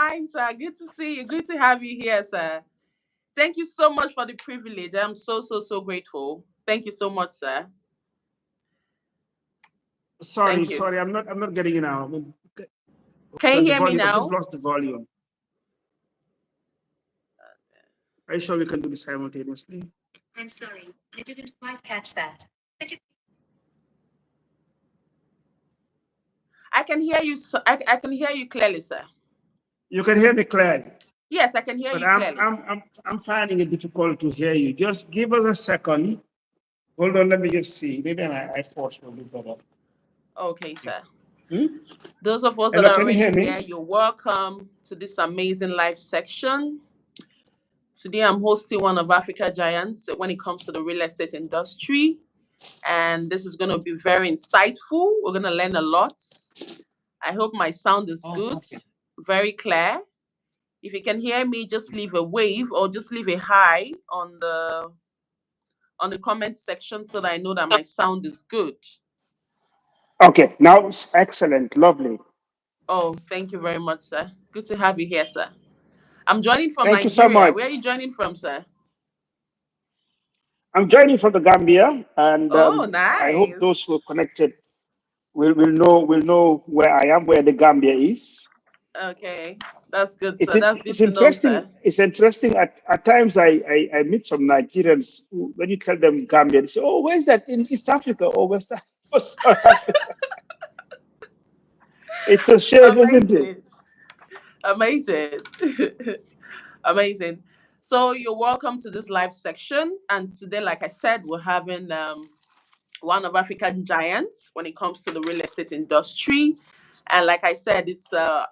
fine, sir. Good to see you. Good to have you here, sir. Thank you so much for the privilege. I'm so grateful. Thank you so much, sir. Sorry, I'm not getting it now. Can you hear me now? I just lost the volume. Are you sure we can do this simultaneously? I'm sorry, I didn't quite catch that. Could you... I can hear you. I can hear you clearly, sir. You can hear me clearly. Yes, I can hear you clearly. I'm finding it difficult to hear you. Just give us a second. Hold on, let me just see. Maybe I force will be better. Okay, sir. Hmm? Those of us that are already here, you're welcome to this amazing live section. Today, I'm hosting one of Africa giants when it comes to the real estate industry. And this is going to be very insightful. We're going to learn a lot. I hope my sound is good, very clear. If you can hear me, just leave a wave or just leave a hi on the comment section so that I know that my sound is good. Okay, now it's excellent, lovely. Oh, thank you very much, sir. Good to have you here, sir. I'm joining from Nigeria. Thank you so much. Where are you joining from, sir? I'm joining from the Gambia, and nice. I hope those who are connected will know where I am, where the Gambia is. Okay, that's good, sir. That's good to know, sir. It's interesting. At times, I meet some Nigerians who, when you tell them Gambia, they say, "Oh, where's that? In East Africa or West Africa?" It's a shame, isn't it? Amazing. Amazing. So you're welcome to this live section. And today, like I said, we're having one of African giants when it comes to the real estate industry. And like I said, it's our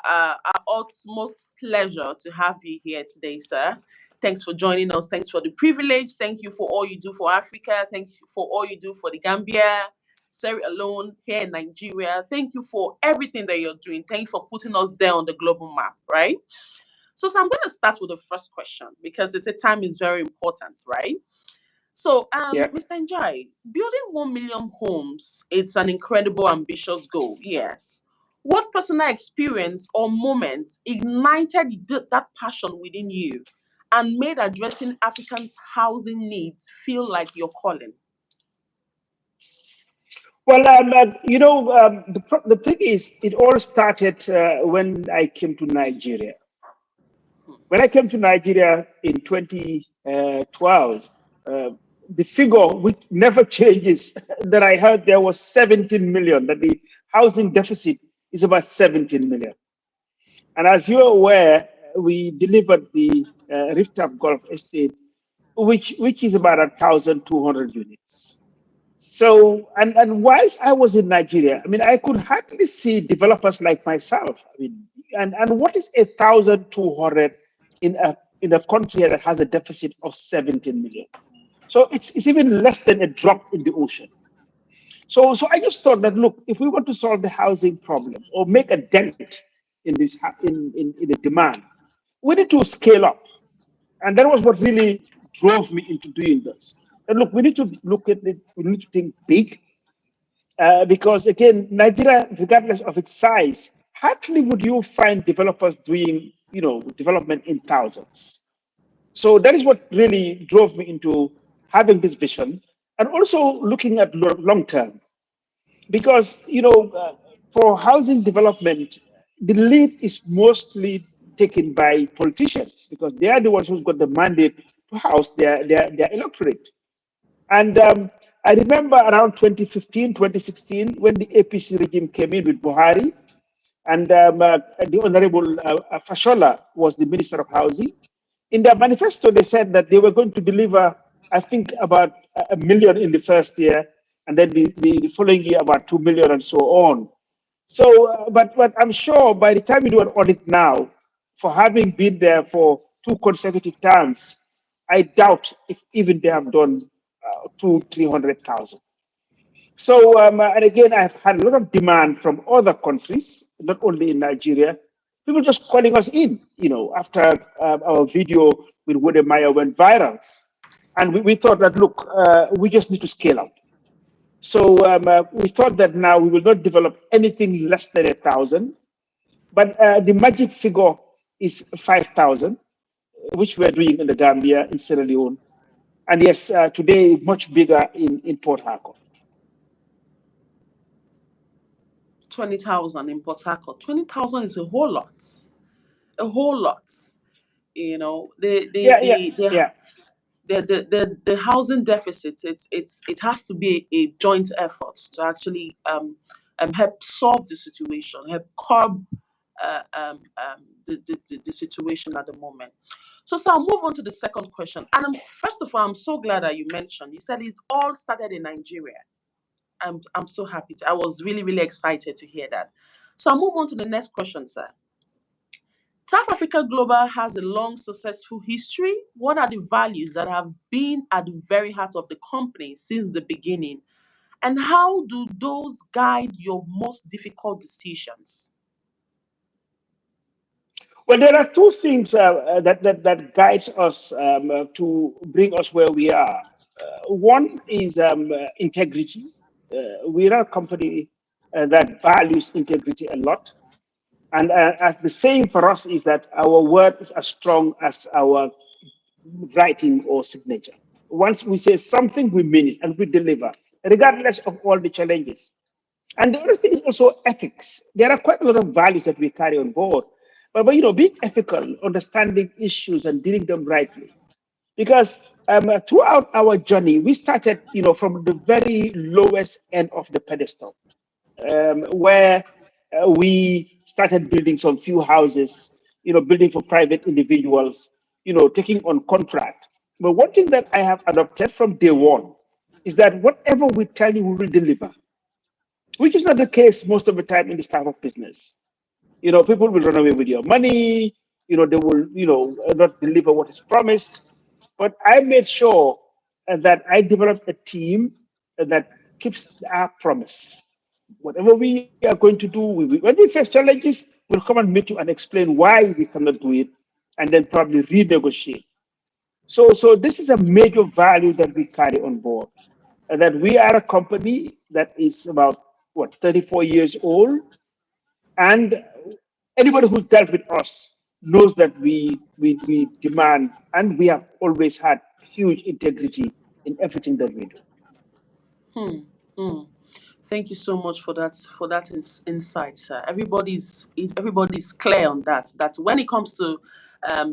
utmost pleasure to have you here today, sir. Thanks for joining us. Thanks for the privilege. Thank you for all you do for Africa. Thank you for all you do for the Gambia, Sierra Leone, here in Nigeria. Thank you for everything that you're doing. Thank you for putting us there on the global map, right? So I'm going to start with the first question because they say time is very important, right? So, Mr. Njie, building 1 million homes, it's an incredible, ambitious goal, yes. What personal experience or moments ignited that passion within you and made addressing Africans' housing needs feel like your calling? Well, the thing is, it all started when I came to Nigeria. When I came to Nigeria in 2012, the figure which never changes that I heard there was 17 million, that the housing deficit is about 17 million. And as you're aware, we delivered the Rift-Taf Golf Estate, which is about 1,200 units. So, and whilst I was in Nigeria, I mean, I could hardly see developers like myself. I mean, and what is 1,200 in a country that has a deficit of 17 million? So it's even less than a drop in the ocean. So I just thought that, look, if we want to solve the housing problem or make a dent in this in the demand, we need to scale up. And that was what really drove me into doing this. And look, we need to look at it, we need to think big. Because again, Nigeria, regardless of its size, hardly would you find developers doing, development in thousands. So that is what really drove me into having this vision and also looking at long term. Because, for housing development, the lead is mostly taken by politicians because they are the ones who've got the mandate to house their electorate. And I remember around 2015, 2016, when the APC regime came in with Buhari, and the Honorable Fashola was the Minister of Housing. In their manifesto, they said that they were going to deliver, I think, about 1 million in the first year, and then the following year, about 2 million and so on. So, but I'm sure by the time you do an audit now, for having been there for 2 consecutive terms, I doubt if even they have done 200,000-300,000. So, and again, I've had a lot of demand from other countries, not only in Nigeria. People just calling us in, after our video with Wodemaya went viral. And we thought that, look, we just need to scale up. So we thought that now we will not develop anything less than 1,000. But the magic figure is 5,000, which we're doing in the Gambia, in Sierra Leone. And yes, today much bigger in Port Harcourt. 20,000 in Port Harcourt. 20,000 is a whole lot. A whole lot. You know, Yeah. the housing deficit, it has to be a joint effort to actually help solve the situation, help curb the situation at the moment. So I'll move on to the second question. And first of all, I'm so glad that you mentioned, you said it all started in Nigeria. I'm so happy. I was really, really excited to hear that. So I'll move on to the next question, sir. TAF Africa Global has a long, successful history. What are the values that have been at the very heart of the company since the beginning? And how do those guide your most difficult decisions? Well, there are two things that guides us to bring us where we are. One is integrity. We are a company that values integrity a lot. And as the saying for us is that our word is as strong as our writing or signature. Once we say something, we mean it and we deliver, regardless of all the challenges. And the other thing is also ethics. There are quite a lot of values that we carry on board. But you know, being ethical, understanding issues and dealing them rightly. Because throughout our journey, we started, you know, from the very lowest end of the pedestal, where we started building some few houses, you know, building for private individuals, you know, taking on contract. But one thing that I have adopted from day one is that whatever we tell you, we will deliver, which is not the case most of the time in this type of business. You know, people will run away with your money. You know, they will, you know, not deliver what is promised. But I made sure that I developed a team that keeps our promise. Whatever we are going to do, when we face challenges, we'll come and meet you and explain why we cannot do it, and then probably renegotiate. So this is a major value that we carry on board, and that we are a company that is about what 34 years old, and anybody who's dealt with us knows that we demand, and we have always had huge integrity in everything that we do. Hmm. Hmm. Thank you so much for that insight, sir. Everybody's clear on that. That when it comes to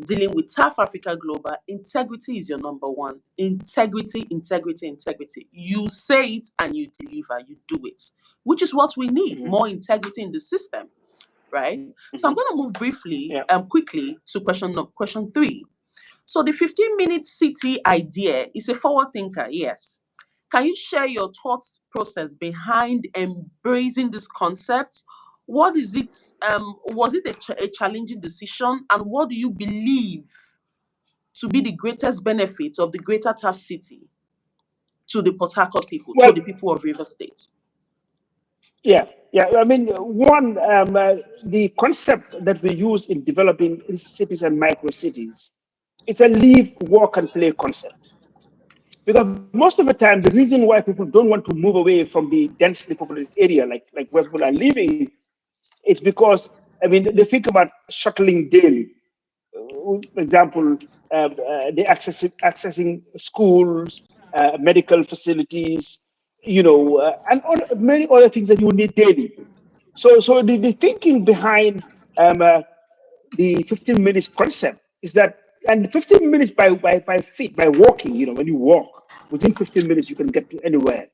dealing with TAF Africa Global, integrity is your number one. Integrity, integrity, integrity. You say it and you deliver. You do it, which is what we need. Mhm, More integrity in the system, right? So I'm mhm. going to move briefly, Yeah. quickly to question three. So the 15-minute city idea is a forward thinker, yes. Can you share your thoughts process behind embracing this concept? What is it? Was it a challenging decision, and what do you believe to be the greatest benefit of the Greater Taf City to the Port Harcourt people, to Well, the people of River State? yeah. I mean, one, the concept that we use in developing cities and micro cities, it's a live, work, and play concept. Because most of the time, the reason why people don't want to move away from the densely populated area, like where people are living, it's because, I mean, they think about shuttling daily. For example, the accessing schools, medical facilities, you know, and many other things that you need daily. So the thinking behind the 15 minutes concept is that, and 15 minutes by feet, by walking, you know, when you walk, within 15 minutes, you can get to anywhere,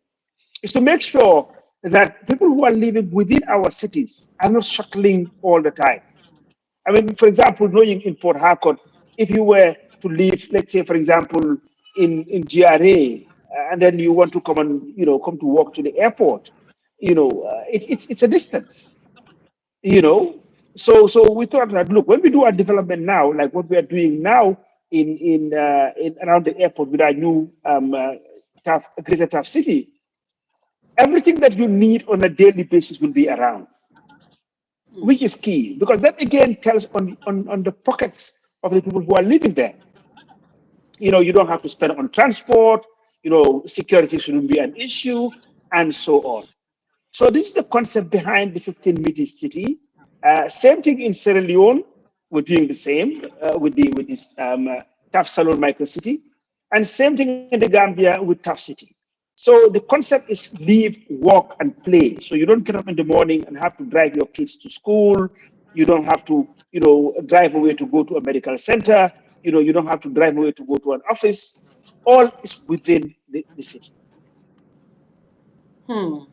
is to make sure that people who are living within our cities are not shuttling all the time. I mean, for example, knowing in Port Harcourt, if you were to live, let's say, for example, in GRA, and then you want to come and, you know, come to work to the airport, you know, it's a distance, you know. So we thought that, look, when we do our development now, like what we are doing now in around the airport with our new Greater Taf City, everything that you need on a daily basis will be around, which is key, because that again tells on the pockets of the people who are living there. You know, you don't have to spend on transport, you know, security shouldn't be an issue, and so on. So this is the concept behind the 15 minute city. Same thing in Sierra Leone, we're doing the same with this TAF Salon Micro City, and same thing in the Gambia with TAF City. So the concept is live, walk, and play. So you don't get up in the morning and have to drive your kids to school. You don't have to, drive away to go to a medical center. You don't have to drive away to go to an office. All is within the city. Hmm.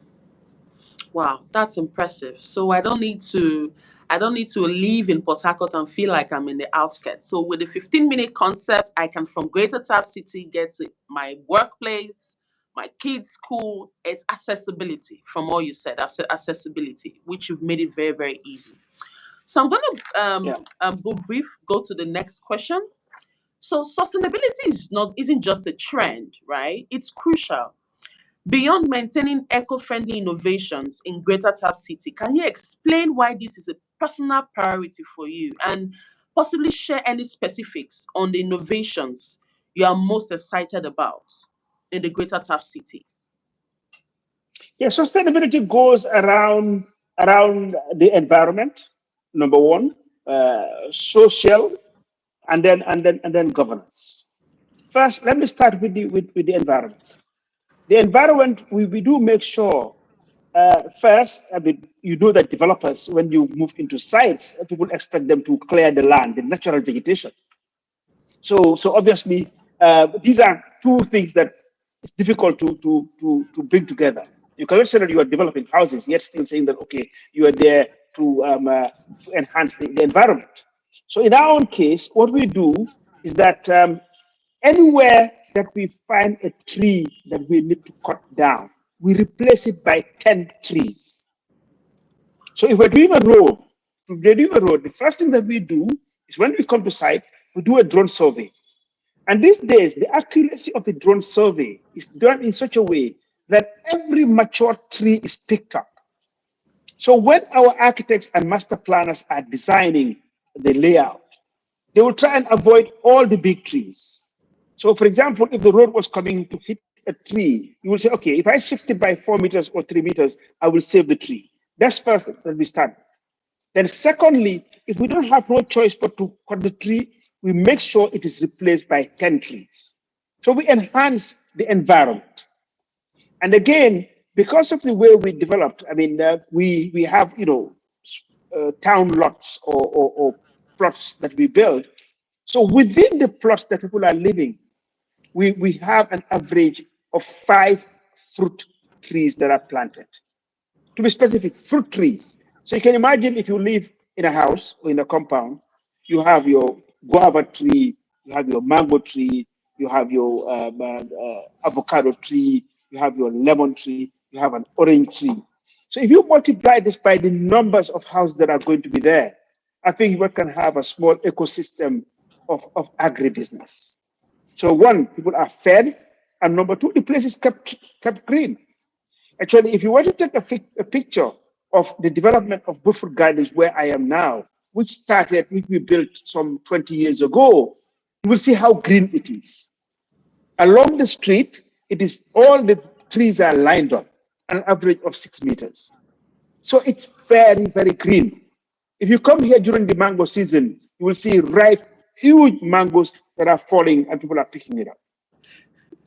Wow, that's impressive. So I don't need to live in Port Harcourt and feel like I'm in the outskirts. So with the 15-minute concept, I can from Greater Taf City get to my workplace, my kids' school. It's accessibility from all you said. I've said accessibility, which you've made it very, very easy. So I'm gonna Yeah. go to the next question. So sustainability isn't just a trend, right? It's crucial. Beyond maintaining eco-friendly innovations in Greater Taf City, can you explain why this is a personal priority for you and possibly share any specifics on the innovations you are most excited about in the Greater Taf City? Yeah, sustainability goes around the environment, number one, social, and then governance. First, let me start with the environment. The environment, we do make sure, first, I mean, you know that developers, when you move into sites, people expect them to clear the land, the natural vegetation. So obviously, these are two things that it's difficult to bring together. You cannot say that you are developing houses, yet still saying that, okay, you are there to enhance the environment. So in our own case, what we do is that anywhere that we find a tree that we need to cut down, we replace it by 10 trees. So if we're doing a road, the first thing that we do is when we come to site, we do a drone survey. And these days, the accuracy of the drone survey is done in such a way that every mature tree is picked up. So when our architects and master planners are designing the layout, they will try and avoid all the big trees. So, for example, if the road was coming to hit a tree, you will say, okay, if I shift it by 4 meters or 3 meters, I will save the tree. That's first that we start. Then, secondly, if we don't have no choice but to cut the tree, we make sure it is replaced by 10 trees. So we enhance the environment. And again, because of the way we developed, I mean, we have, town lots or plots that we build. So within the plots that people are living, we have an average of 5 fruit trees that are planted. To be specific, fruit trees. So you can imagine if you live in a house or in a compound, you have your guava tree, you have your mango tree, you have your avocado tree, you have your lemon tree, you have an orange tree. So if you multiply this by the numbers of houses that are going to be there, I think we can have a small ecosystem of agribusiness. So one, people are fed, and number two, the place is kept green. Actually, if you were to take a picture of the development of Bushwood Gardens where I am now, which we built some 20 years ago, you will see how green it is. Along the street, it is all the trees are lined up, an average of 6 meters. So it's very, very green. If you come here during the mango season, you will see huge mangoes that are falling and people are picking it up.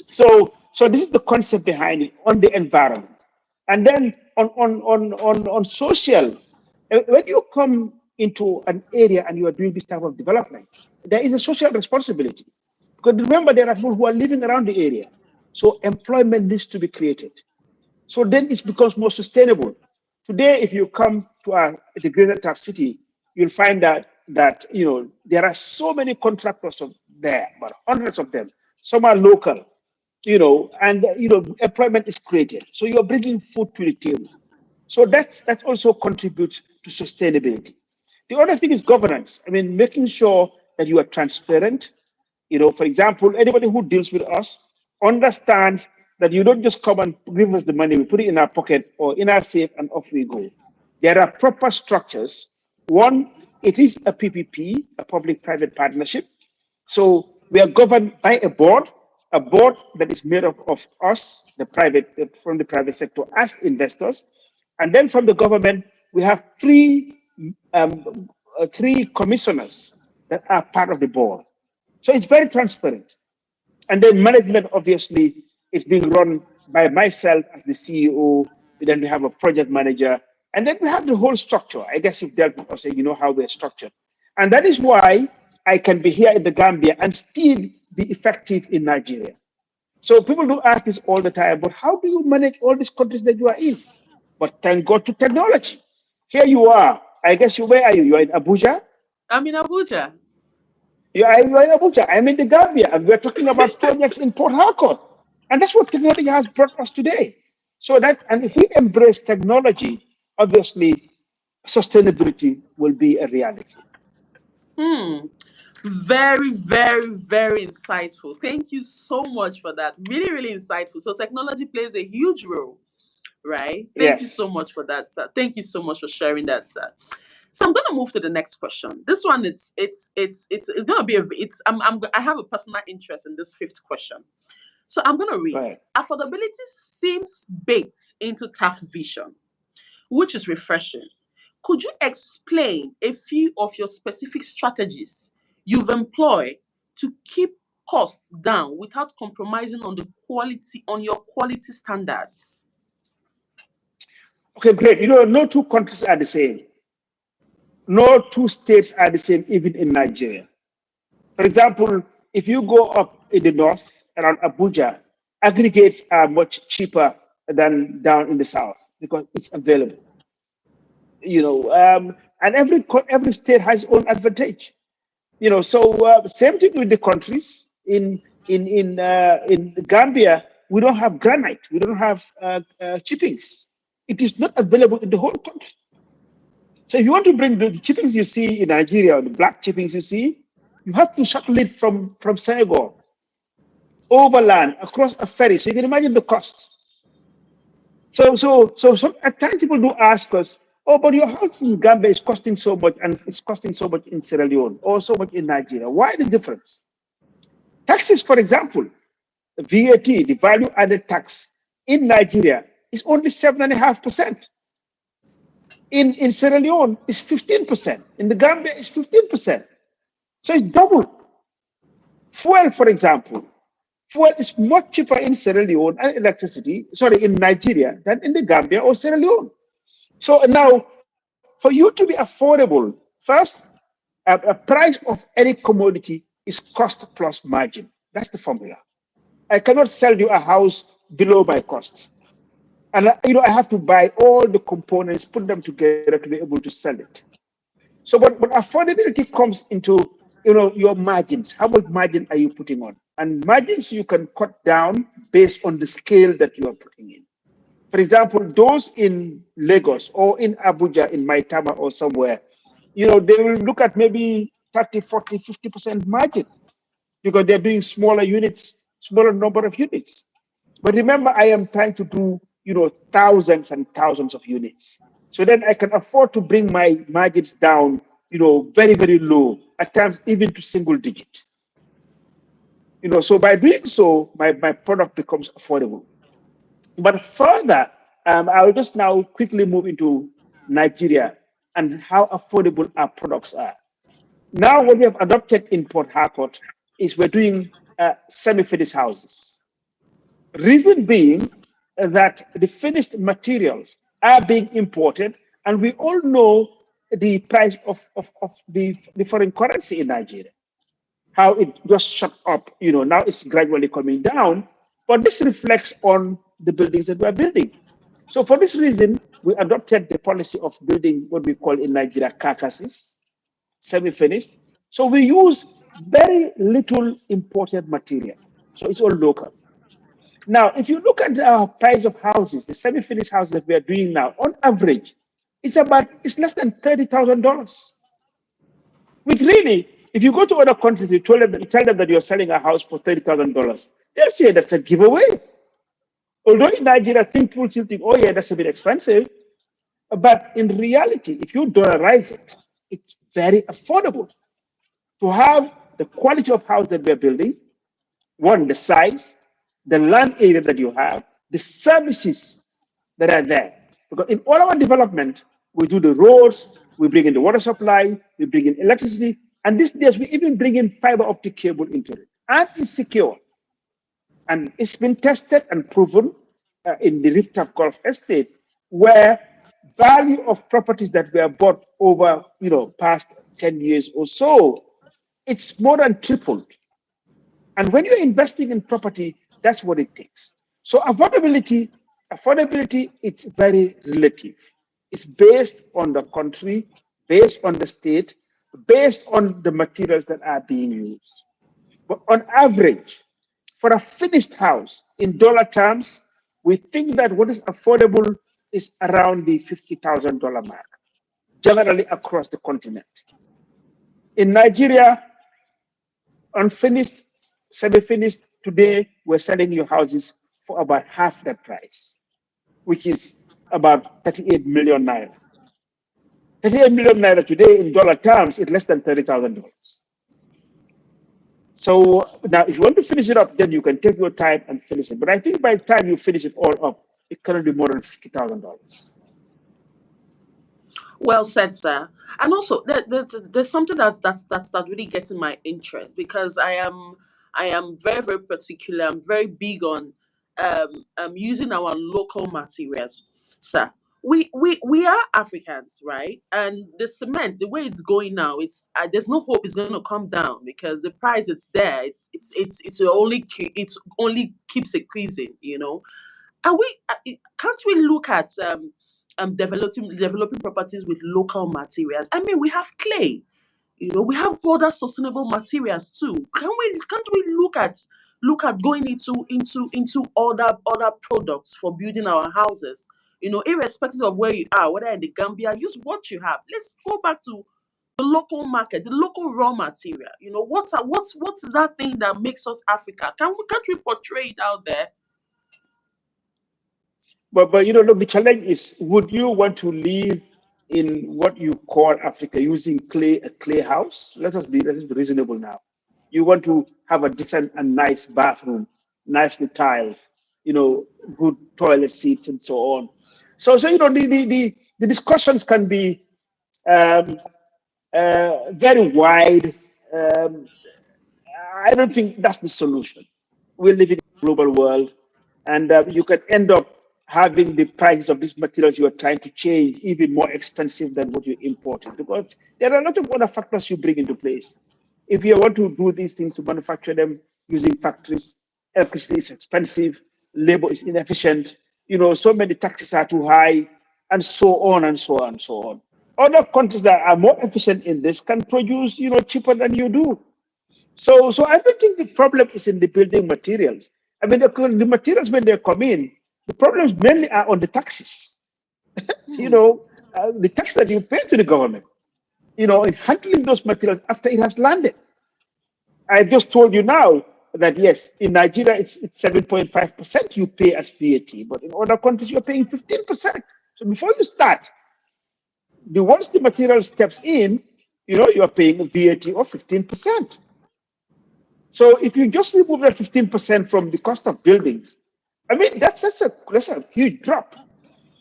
So this is the concept behind it on the environment. And then on social, when you come into an area and you are doing this type of development, there is a social responsibility. Because remember, there are people who are living around the area. So employment needs to be created. So then it becomes more sustainable. Today, if you come to the Greater Taf City, you'll find that there are so many contractors there, about hundreds of them. Some are local, and employment is created. So you're bringing food to the table. So that also contributes to sustainability. The other thing is governance. I mean, making sure that you are transparent. For example, anybody who deals with us understands that you don't just come and give us the money, we put it in our pocket or in our safe, and off we go. There are proper structures. One, it is a PPP, a public-private partnership. So we are governed by a board that is made up of us, from the private sector as investors, and then from the government we have three three commissioners that are part of the board. So it's very transparent. And then management, obviously, is being run by myself as the CEO. Then we have a project manager. And then we have the whole structure. I guess you've dealt with us, you know how we're structured. And that is why I can be here in the Gambia and still be effective in Nigeria. So people do ask this all the time, but how do you manage all these countries that you are in? But thank God to technology. Here you are. I guess where are you? You're in Abuja? I'm in Abuja. You're in Abuja. I'm in the Gambia, and we're talking about projects in Port Harcourt. And that's what technology has brought us today. So that, and if we embrace technology, obviously, sustainability will be a reality. Hmm. Very, very, very insightful. Thank you so much for that. Really, really insightful. So technology plays a huge role, right? Thank you so Yes. much for that, sir. Thank you so much for sharing that, sir. So I'm gonna move to the next question. This one, it's gonna be I have a personal interest in this fifth question. So I'm gonna Go read. ahead. Affordability seems baked into TAF vision, which is refreshing. Could you explain a few of your specific strategies you've employed to keep costs down without compromising on your quality standards? Okay, great. You know, no two countries are the same. No two states are the same, even in Nigeria. For example, if you go up in the north around Abuja, aggregates are much cheaper than down in the south because it's available. And every state has its own advantage. So same thing with the countries in Gambia. We don't have granite. We don't have chippings. It is not available in the whole country. So if you want to bring the chippings you see in Nigeria, or the black chippings you see, you have to shuttle it from Senegal, overland, across a ferry. So you can imagine the cost. So at times people do ask us, oh, but your house in Gambia is costing so much, and it's costing so much in Sierra Leone, or so much in Nigeria. Why the difference? Taxes, for example, the VAT, the value added tax in Nigeria is only 7.5%. In Sierra Leone, it's 15%. In the Gambia, it's 15%. So it's double. Fuel, for example, fuel is much cheaper in Sierra Leone and in Nigeria than in the Gambia or Sierra Leone. So now, for you to be affordable, first, a price of any commodity is cost plus margin. That's the formula. I cannot sell you a house below my cost. And I have to buy all the components, put them together to be able to sell it. So, but affordability comes into your margins. How much margin are you putting on? And margins you can cut down based on the scale that you are putting in. For example, those in Lagos or in Abuja, in Maitama or somewhere, they will look at maybe 30, 40, 50% margin because they're doing smaller units, smaller number of units. But remember, I am trying to do, thousands and thousands of units. So then I can afford to bring my margins down, very, very low, at times even to single digit. So by doing so, my product becomes affordable. But further, I will just now quickly move into Nigeria and how affordable our products are. Now, what we have adopted in Port Harcourt is we're doing semi-finished houses. Reason being that the finished materials are being imported, and we all know the price of the foreign currency in Nigeria, how it just shot up. Now it's gradually coming down, but this reflects on the buildings that we're building. So for this reason, we adopted the policy of building what we call in Nigeria carcasses, semi-finished. So we use very little imported material. So it's all local. Now, if you look at the price of houses, the semi-finished houses that we are doing now, on average, it's less than $30,000. Which really, if you go to other countries, you tell them that you're selling a house for $30,000, they'll say that's a giveaway. Although in Nigeria, people still think, oh yeah, that's a bit expensive. But in reality, if you dollarize it, it's very affordable to have the quality of house that we're building. One, the size, the land area that you have, the services that are there. Because in all our development, we do the roads, We bring in the water supply, we bring in electricity, and these days we even bring in fiber optic cable into it. And it's secure. And it's been tested and proven in the Rift of Gulf Estate, where value of properties that were bought over, past 10 years or so, it's more than tripled. And when you're investing in property, that's what it takes. So affordability, it's very relative. It's based on the country, based on the state, based on the materials that are being used. But on average, for a finished house in dollar terms, we think that what is affordable is around the $50,000 mark, generally across the continent. In Nigeria, unfinished, semi-finished, today we're selling your houses for about half that price, which is about 38 million naira. 38 million naira today in dollar terms is less than $30,000. So now, if you want to finish it up, then you can take your time and finish it. But I think by the time you finish it all up, it cannot be more than $50,000. Well said, sir. And also, there's something that's really getting my interest, because I am very, very particular. I'm very big on using our local materials, sir. We are Africans, right? And the cement, the way it's going now, there's no hope it's going to come down, because the price it's there. It only keeps increasing. And can't we look at developing properties with local materials? I mean, we have clay, we have other sustainable materials too. Can't we look at going into other products for building our houses? Irrespective of where you are, whether in the Gambia, use what you have. Let's go back to the local market, the local raw material. What's that thing that makes us Africa? Can't we portray it out there? But look, the challenge is: would you want to live in what you call Africa using a clay house? Let us be reasonable now. You want to have a decent and nice bathroom, nicely tiled, good toilet seats and so on. So the discussions can be um, very wide. Um, I don't think that's the solution. We live in a global world, and you can end up having the prices of these materials you are trying to change even more expensive than what you're importing, because there are a lot of other factors you bring into place. If you want to do these things to manufacture them using factories, electricity is expensive, labor is inefficient, so many taxes are too high, and so on and so on and so on. Other countries that are more efficient in this can produce, cheaper than you do. So I don't think the problem is in the building materials. I mean, the materials when they come in, the problems mainly are on the taxes. Hmm. The tax that you pay to the government. In handling those materials after it has landed. I just told you now that yes, in Nigeria it's 7.5% you pay as VAT, but in other countries you're paying 15%. So before you start, once the material steps in, you're paying VAT of 15%. So if you just remove that 15% from the cost of buildings, I mean, that's a huge drop.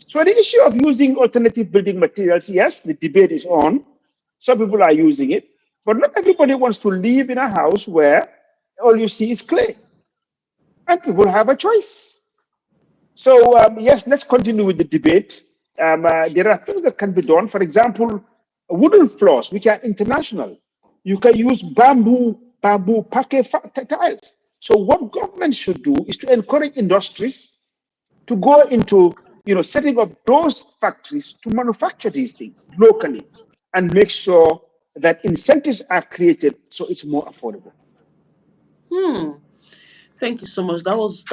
So the issue of using alternative building materials, yes, the debate is on. Some people are using it, but not everybody wants to live in a house where all you see is clay. And people have a choice. So yes, let's continue with the debate. There are things that can be done. For example, wooden floors, which are international. You can use bamboo parquet tiles. So what government should do is to encourage industries to go into, setting up those factories to manufacture these things locally, and make sure that incentives are created so it's more affordable. Hmm. Thank you so much. That was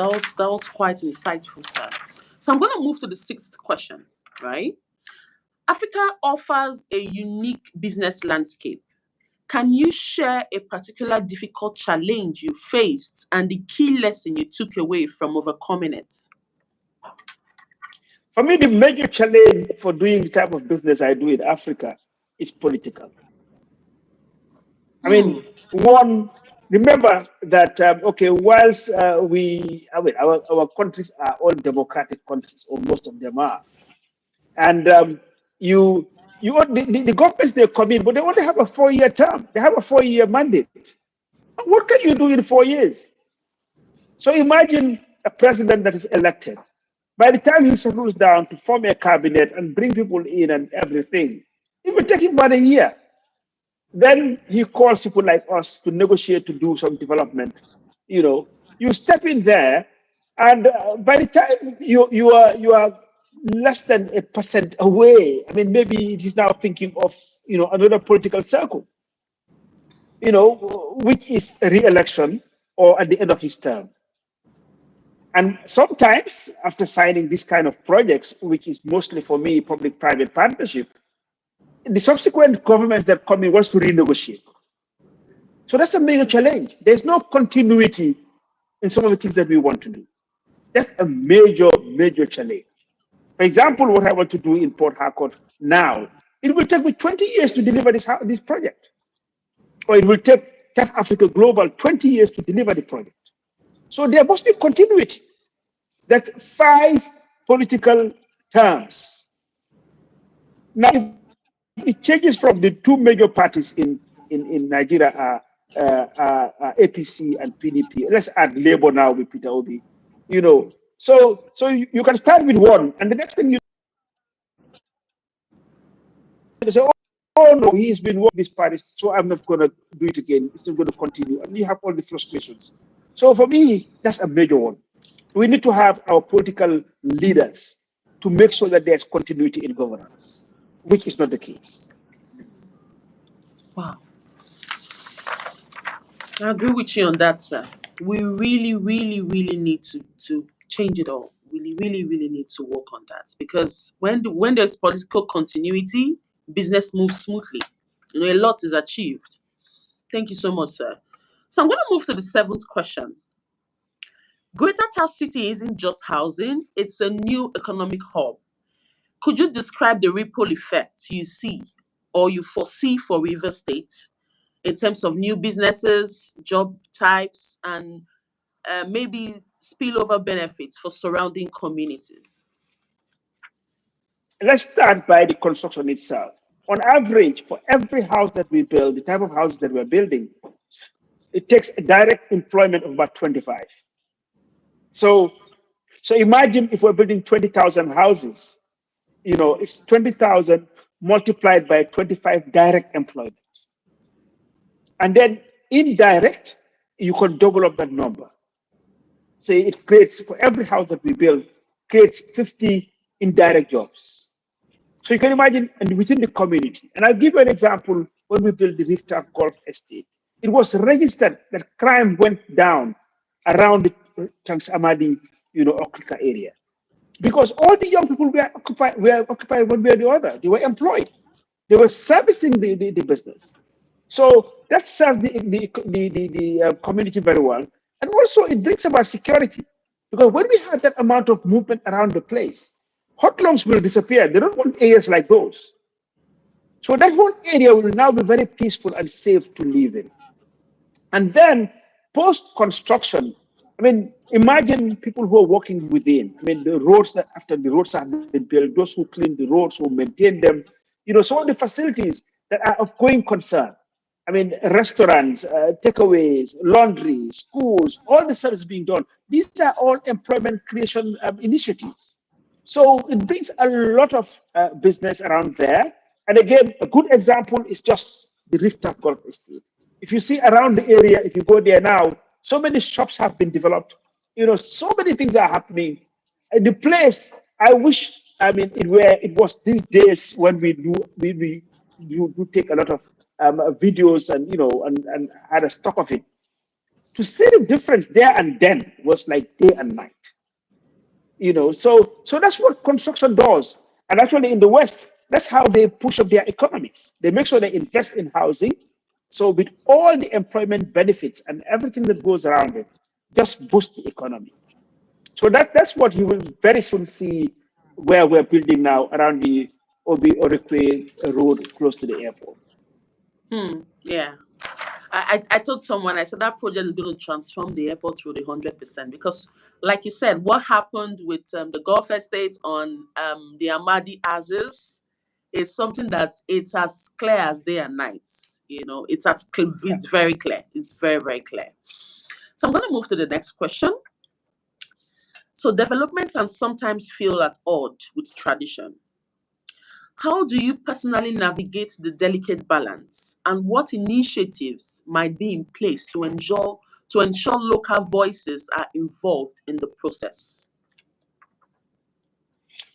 quite insightful, sir. So I'm going to move to the sixth question. Right? Africa offers a unique business landscape. Can you share a particular difficult challenge you faced and the key lesson you took away from overcoming it? For me, the major challenge for doing the type of business I do in Africa is political. I Hmm. mean, one, remember that, okay, whilst our countries are all democratic countries, or most of them are, and you the governments, they come in, but they only have a 4-year term. They have a 4-year mandate. What can you do in 4 years? So imagine a president that is elected. By the time he settles down to form a cabinet and bring people in and everything, it will take him about a year. Then he calls people like us to negotiate to do some development. You step in there, and by the time you are less than a percent away. I mean, maybe he's now thinking of another political circle, which is a re-election or at the end of his term. And sometimes after signing this kind of projects, which is mostly for me public-private partnership, the subsequent governments that come in wants to renegotiate. So that's a major challenge. There's no continuity in some of the things that we want to do. That's a major, major challenge. For example, what I want to do in Port Harcourt now, it will take me 20 years to deliver this project. Or it will take TAF Africa Global 20 years to deliver the project. So there must be continuity. That's 5 political terms. Now, if it changes from the 2 major parties in Nigeria are APC and PDP. Let's add Labour now with Peter Obi. So you can start with one, and the next thing you say, oh no, he's been working this party, so I'm not going to do it again. It's not going to continue, and you have all the frustrations. So for me, that's a major one. We need to have our political leaders to make sure that there's continuity in governance, which is not the case. Wow. I agree with you on that, sir. We really, really, really need to change it all. We really, really need to work on that, because when there's political continuity, business moves smoothly. A lot is achieved. Thank you so much, sir. So I'm going to move to the 7th question. Greater Taf City isn't just housing; it's a new economic hub. Could you describe the ripple effect you see or you foresee for River State in terms of new businesses, job types, and maybe spillover benefits for surrounding communities? Let's start by the construction itself. On average, for every house that we build, the type of houses that we're building, it takes a direct employment of about 25. So imagine if we're building 20,000 houses, it's 20,000 multiplied by 25 direct employment. And then indirect, you can double up that number. Say it creates, for every house that we build, creates 50 indirect jobs. So you can imagine, and within the community. And I'll give you an example. When we built the Greater Taf Golf Estate, it was registered that crime went down around the Trans-Amadi, Africa area, because all the young people were occupied one way or the other. They were employed. They were servicing the business. So that served the community very well. And also it brings about security, because when we have that amount of movement around the place, hotlums will disappear. They don't want areas like those. So that whole area will now be very peaceful and safe to live in. And then post-construction, I mean, imagine people who are working within. I mean, the roads that after the roads have been built, those who clean the roads, who maintain them, some of the facilities that are of going concern. I mean, restaurants, takeaways, laundry, schools, all the service being done. These are all employment creation initiatives. So it brings a lot of business around there. And again, a good example is just the Greater Taf Golf Estate. If you see around the area, if you go there now, so many shops have been developed. So many things are happening. And the place, I wish, I mean, it was these days when we do take a lot of videos and and had a stock of it. To see the difference there and then was like day and night. So that's what construction does. And actually in the West, that's how they push up their economies. They make sure they invest in housing. So with all the employment benefits and everything that goes around it, just boost the economy. So that's what you will very soon see where we're building now around the Obi Orikwe road close to the airport. Yeah. I told someone, I said that project is going to transform the airport road 100%, because, like you said, what happened with the golf estates on the Amadi Aziz, it's something that it's as clear as day and night. You know, it's it's very clear. It's very, very clear. So I'm going to move to the next question. So development can sometimes feel at odds with tradition. How do you personally navigate the delicate balance, and what initiatives might be in place to ensure local voices are involved in the process?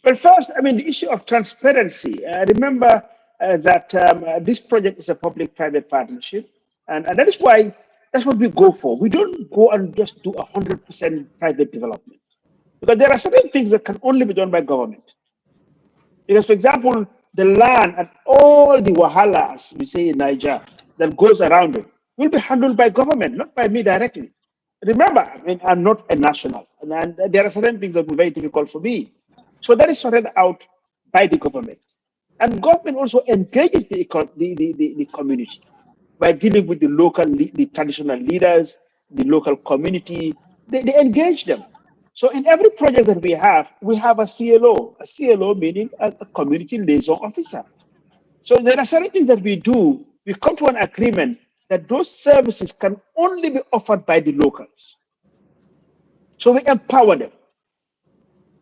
Well, first, I mean, the issue of transparency. Remember that this project is a public-private partnership, and that is why that's what we go for. We don't go and just do 100% private development, because there are certain things that can only be done by government. Because, for example, the land and all the wahalas we say in Niger that goes around it will be handled by government, not by me directly. Remember, I mean, I'm not a national, and there are certain things that will be very difficult for me. So that is sorted out by the government. And government also engages the community by dealing with the local, the traditional leaders, the local community. They engage them. So in every project that we have a CLO. A CLO meaning a community liaison officer. So there are certain things that we do. We come to an agreement that those services can only be offered by the locals. So we empower them.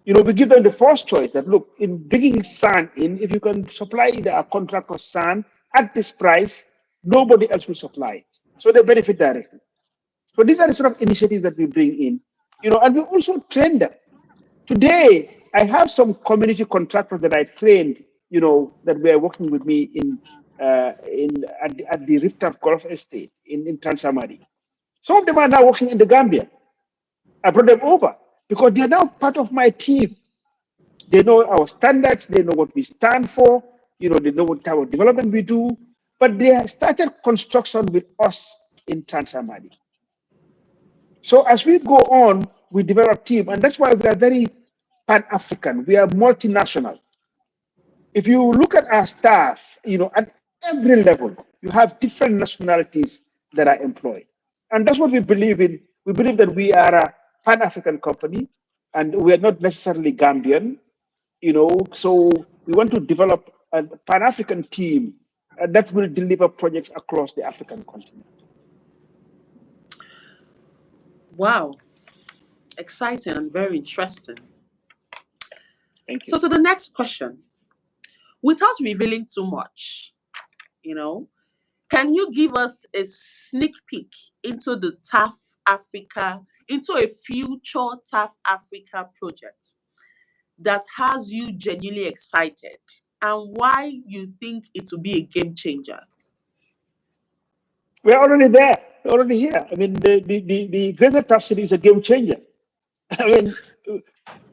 You know, we give them the first choice that look, in bringing sand in, if you can supply a contractor sand at this price, nobody else will supply it. So they benefit directly. So these are the sort of initiatives that we bring in, you know, and we also train them. Today, I have some community contractors that I trained, you know, that were working with me at the Rift of Golf Estate in Transamadi. Some of them are now working in the Gambia. I brought them over because they are now part of my team. They know our standards, they know what we stand for, you know, they know what type of development we do, but they have started construction with us in Transamadi. So as we go on, we develop team, and that's why we are very Pan-African. We are multinational. If you look at our staff, you know, at every level, you have different nationalities that are employed. And that's what we believe in. We believe that we are a Pan-African company, and we are not necessarily Gambian, you know, so we want to develop a Pan-African team that will deliver projects across the African continent. Wow, exciting and very interesting. Thank you. So to the next question, without revealing too much, you know, can you give us a sneak peek into the TAF Africa, into a future TAF Africa project that has you genuinely excited, and why you think it will be a game changer? We're already there. We're already here. I mean, the Greater Taf City is a game changer. I mean,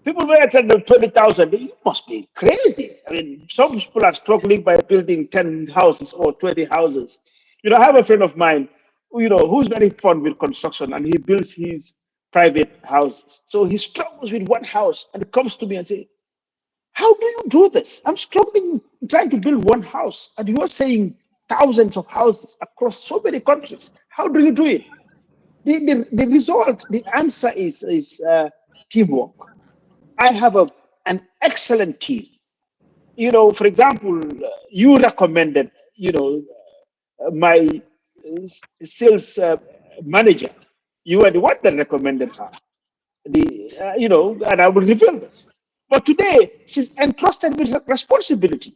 people were at 20,000. You must be crazy. I mean, some people are struggling by building 10 houses or 20 houses. You know, I have a friend of mine, you know, who's very fond with construction, and he builds his private houses. So he struggles with one house and comes to me and says, how do you do this? I'm struggling trying to build one house, and you are saying thousands of houses across so many countries. How do you do it? The result, the answer is teamwork. I have an excellent team. You know, for example, you recommended, you know, my sales manager. You are the one that recommended her. You know, and I will reveal this. But today, she's entrusted with responsibility.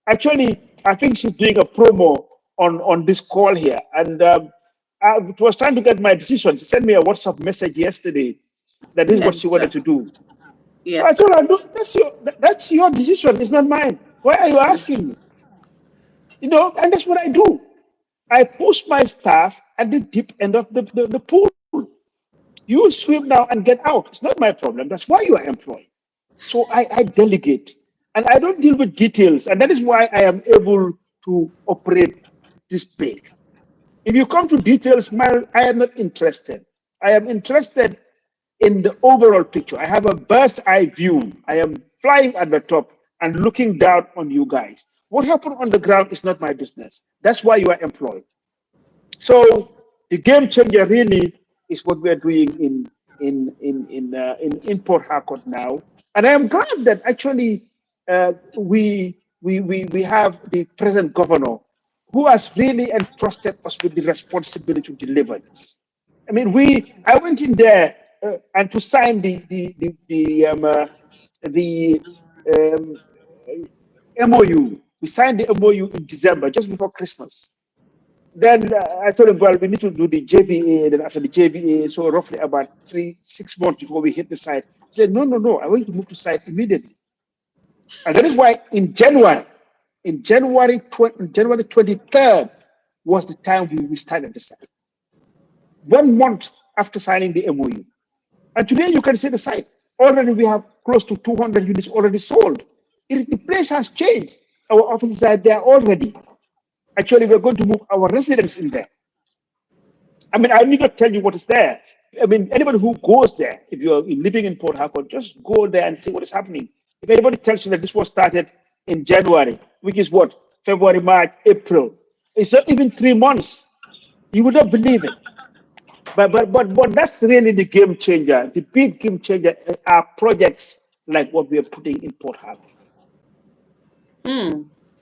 Actually, I think she's doing a promo on this call here, and I was trying to get my decision. She sent me a WhatsApp message yesterday that this is what Yes, she sir. wanted to do. So I Yes, sir. told her, "No, that's your decision. It's not mine. Why are you asking me?" You know, and that's what I do. I push my staff at the deep end of the pool. You swim now and get out. It's not my problem. That's why you are employed. So I delegate, and I don't deal with details. And that is why I am able to operate this big. If you come to details, I am not interested. I am interested in the overall picture. I have a bird's eye view. I am flying at the top and looking down on you guys. What happened on the ground is not my business. That's why you are employed. So the game changer really is what we are doing in Port Harcourt now, and I am glad that actually we we have the present governor who has really entrusted us with the responsibility to deliver this. I mean, I went in there and to sign the MOU. We signed the MOU in December, just before Christmas. Then I told him, well, we need to do the JVA. Then after the JVA, so roughly about 6 months before we hit the site, he said, no, I want you to move to site immediately. And that is why in January 23rd was the time we started the site. 1 month after signing the MOU. And today you can see the site. Already we have close to 200 units already sold. The place has changed. Our offices are there already. Actually, we're going to move our residents in there. I mean, I need not tell you what is there. I mean, anybody who goes there, if you're living in Port Harcourt, just go there and see what is happening. If anybody tells you that this was started in January, which is what? February, March, April. It's not even 3 months. You would not believe it. But that's really the game changer. The big game changer are projects like what we are putting in Port Harcourt.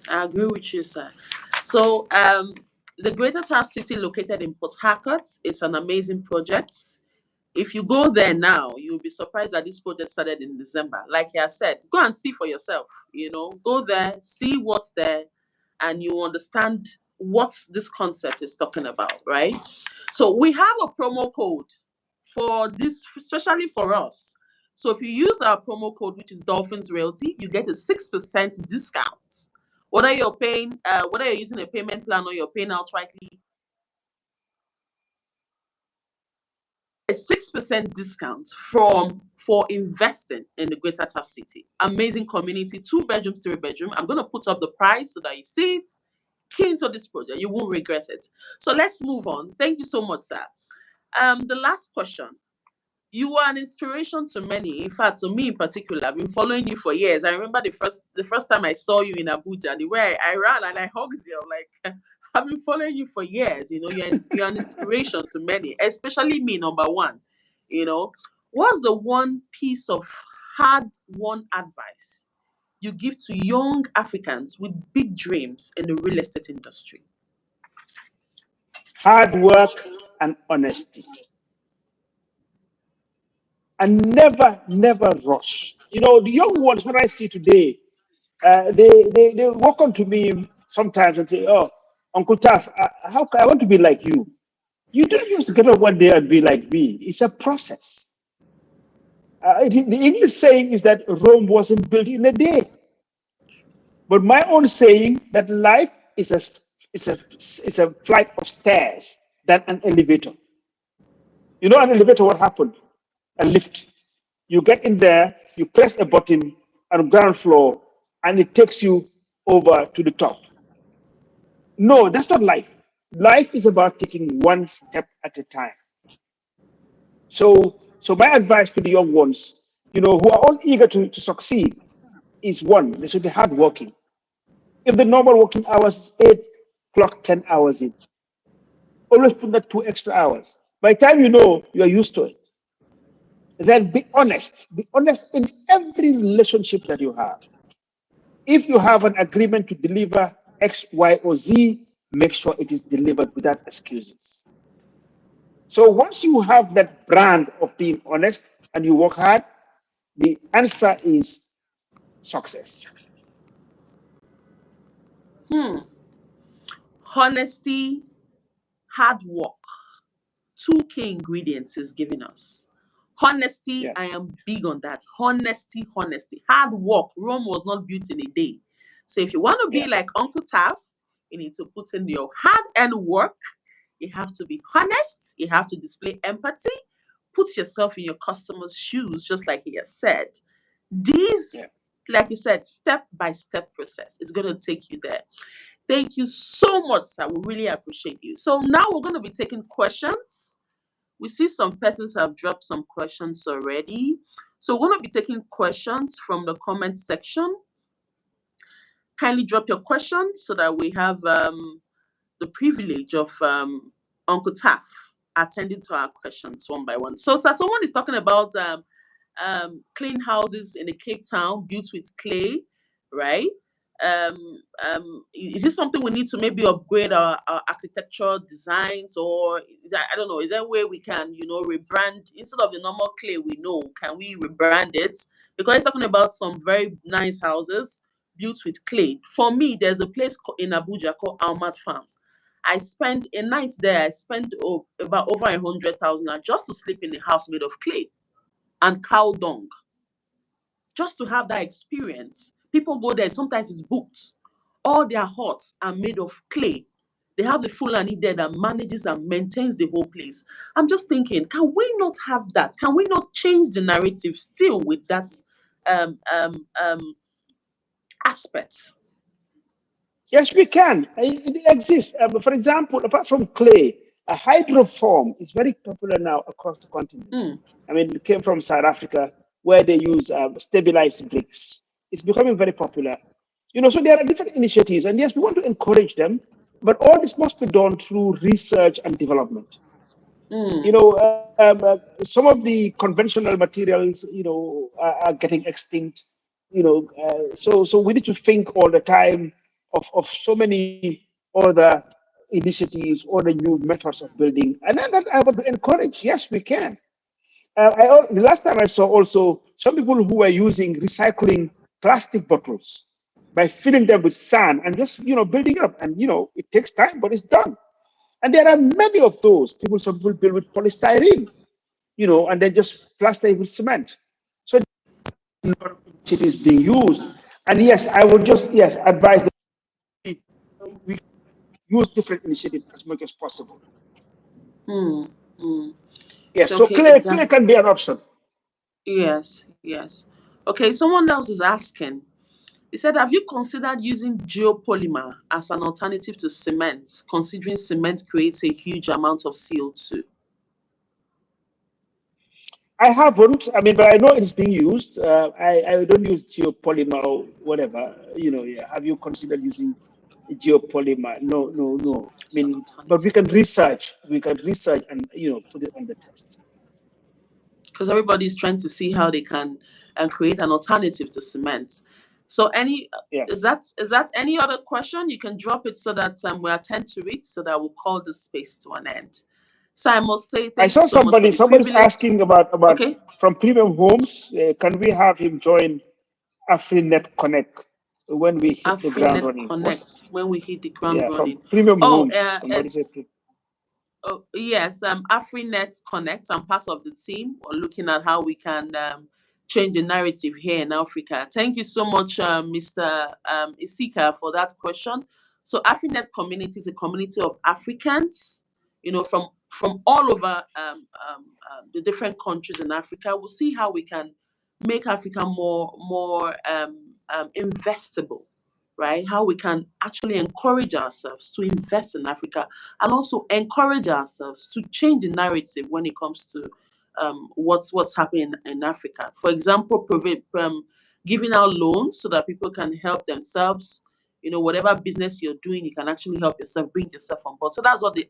I agree with you, sir. So, the Greater Taf City, located in Port Harcourt, it's an amazing project. If you go there now, you'll be surprised that this project started in December. Like I said, go and see for yourself. Go there, see what's there, and you understand what this concept is talking about, right? So we have a promo code for this, especially for us. So if you use our promo code, which is Dolphins Realty, you get a 6% discount. Whether you're using a payment plan or you're paying outrightly, a 6% discount for investing in the Greater Taf City. Amazing community, 2 bedrooms, 3 bedroom. I'm going to put up the price so that you see it. Key into this project, you won't regret it. So let's move on. Thank you so much, sir. The last question. You are an inspiration to many. In fact, to me in particular, I've been following you for years. I remember the first time I saw you in Abuja, the way I ran and I hugged you. I'm like, I've been following you for years. You're an inspiration to many, especially me, number one. What's the one piece of hard-won advice you give to young Africans with big dreams in the real estate industry? Hard work and honesty. And never rush. The young ones, when I see today, they walk on to me sometimes and say, oh, Uncle Taf, I want to be like you. You don't used to get up one day and be like me. It's a process. The English saying is that Rome wasn't built in a day. But my own saying that life is a flight of stairs than an elevator. An elevator, what happened? A lift. You get in there, you press a button on the ground floor, and it takes you over to the top. No, that's not life. Life is about taking one step at a time. So my advice to the young ones, who are all eager to succeed, is one, they should be hardworking. If the normal working hours is 8 o'clock, 10 hours in, always put that 2 extra hours. By the time you are used to it. Then be honest. Be honest in every relationship that you have. If you have an agreement to deliver X, Y, or Z, make sure it is delivered without excuses. So once you have that brand of being honest and you work hard, the answer is success. Honesty, hard work. 2 key ingredients is giving us. Honesty, Yeah. I am big on that. Honesty. Hard work. Rome was not built in a day. So if you want to be like Uncle Taf, you need to put in your hard-earned work. You have to be honest. You have to display empathy. Put yourself in your customer's shoes, just like he has said. These, like you said, step-by-step process is going to take you there. Thank you so much, sir. We really appreciate you. So now we're going to be taking questions. We see some persons have dropped some questions already. So we're going to be taking questions from the comment section. Kindly drop your questions so that we have the privilege of Uncle Taf attending to our questions one by one. So, sir, someone is talking about clean houses in the Cape Town built with clay, right? is this something we need to maybe upgrade our architectural designs, or is that, I don't know, is there a way we can, rebrand instead of the normal clay we know? Can we rebrand it? Because it's talking about some very nice houses built with clay. For me, there's a place in Abuja called Almat Farms. I spent a night there. I spent about over 100,000 just to sleep in a house made of clay and cow dung, just to have that experience. People go there, sometimes it's booked. All their huts are made of clay. They have the Fulani there that manages and maintains the whole place. I'm just thinking, can we not have that? Can we not change the narrative still with that um, um, um, aspect? Yes, we can. It exists. For example, apart from clay, a hydroform is very popular now across the continent. Mm. I mean, it came from South Africa, where they use stabilized bricks. It's becoming very popular. So there are different initiatives, and yes, we want to encourage them, but all this must be done through research and development. Mm. Some of the conventional materials, are getting extinct. So we need to think all the time of so many other initiatives, other new methods of building, and then that I would encourage. Yes, we can. The last time I saw also some people who were using recycling plastic bottles by filling them with sand and just building up, and it takes time, but it's done. And there are many of those people. Some people build with polystyrene, and then just plaster it with cement. So it is being used. And yes, I would just advise that we use different initiatives as much as possible. Mm. Mm. Yes, So, so okay, clay can be an option. Yes, yes. Okay, someone else is asking. He said, have you considered using geopolymer as an alternative to cement, considering cement creates a huge amount of CO2? I haven't. I mean, but I know it's being used. I don't use geopolymer or whatever. Yeah. Have you considered using geopolymer? No, no, no. I As an mean, but we alternative. can research. We can research and put it on the test. Because everybody's trying to see how they can create an alternative to cement. So Yes. is that any other question? You can drop it so that we attend to it, so that we'll call this space to an end. So I must say I thank you saw so much for the somebody's privilege. asking about Okay. from Premium Homes. Can we have him join AfriNet Connect when we hit the ground AfriNet running? Connect when we hit the ground From running. Premium Oh, Homes. Somebody said, it's yes, AfriNet Connect. I'm part of the team. We're looking at how we can change the narrative here in Africa. Thank you so much, Mr. Isika, for that question. So, AfriNet community is a community of Africans, from all over the different countries in Africa. We'll see how we can make Africa more investable, right? How we can actually encourage ourselves to invest in Africa, and also encourage ourselves to change the narrative when it comes to what's happening in Africa. For example, giving out loans so that people can help themselves. Whatever business you're doing, you can actually help yourself, bring yourself on board. So that's what the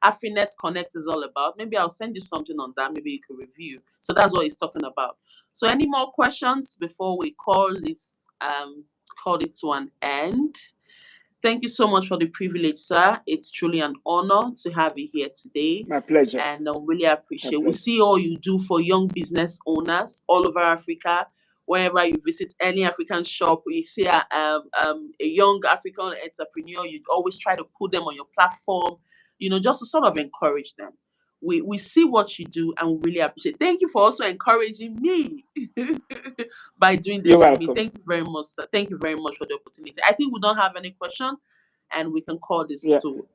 AfriNet Connect is all about. Maybe I'll send you something on that. Maybe you can review. So that's what he's talking about. So any more questions before we call it to an end? Thank you so much for the privilege, sir. It's truly an honor to have you here today. my pleasure. And I really My appreciate. We pleasure. see all you do for young business owners all over Africa. Wherever you visit any African shop, you see a young African entrepreneur, you always try to put them on your platform, just to sort of encourage them. We see what you do and we really appreciate. Thank you for also encouraging me by doing You're this with me. welcome. Thank you very much, sir. Thank you very much for the opportunity. I think we don't have any question, and we can call this Yeah. to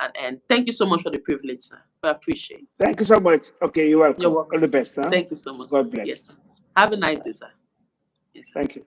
an end. Thank you so much for the privilege, sir. We appreciate it. Thank you so much. Okay, you're You're welcome. All welcome, the sir. best. Huh? Thank you so much, sir. God bless. Yes, sir. Have a nice day, sir. Yes, sir. Thank you.